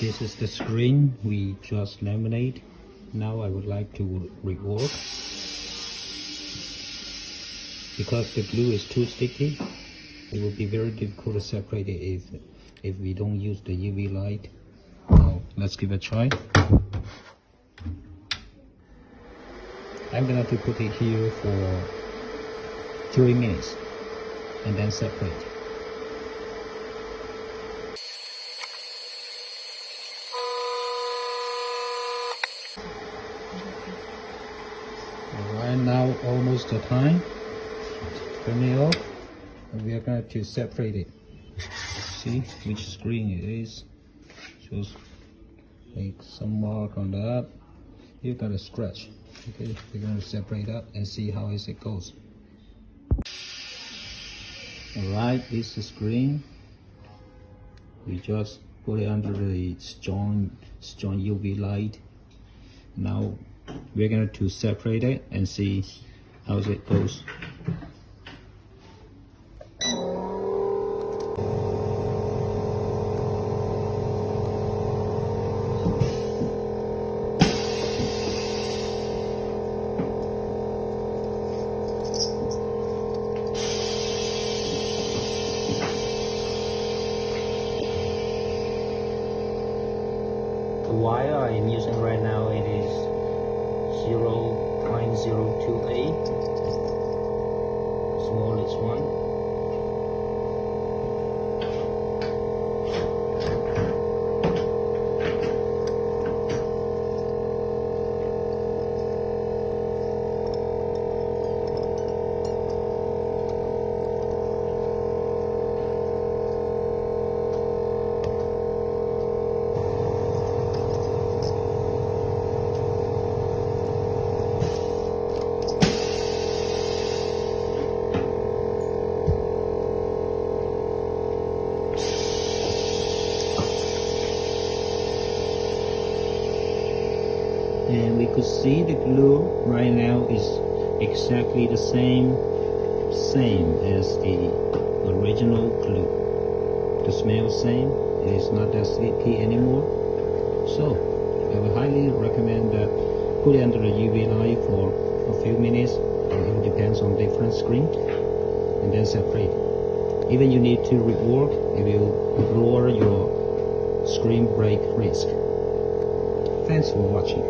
This is the screen we just laminate. Now I would like to rework. Because the glue is too sticky, it will be very difficult to separate it if we don't use the UV light. Now let's give it a try. I'm gonna have to put it here for 3 minutes and then separate. Alright, now almost the time. Turn it off and we are going to separate it. See which screen it is. Just make some mark on that. You got a scratch. Okay, we're going to separate that and see how it goes. Alright, this is the screen. We just put it under the strong UV light. Now we're going to separate it and see how it goes. The wire I am using right now, it is 0.028, smallest one. And we could see the glue right now is exactly the same as the original glue. The smell is same. It is not that sticky anymore. So I would highly recommend that put it under the UV light for a few minutes. It depends on different screen, and then separate. Even you need to rework, it will lower your screen break risk. Thanks for watching.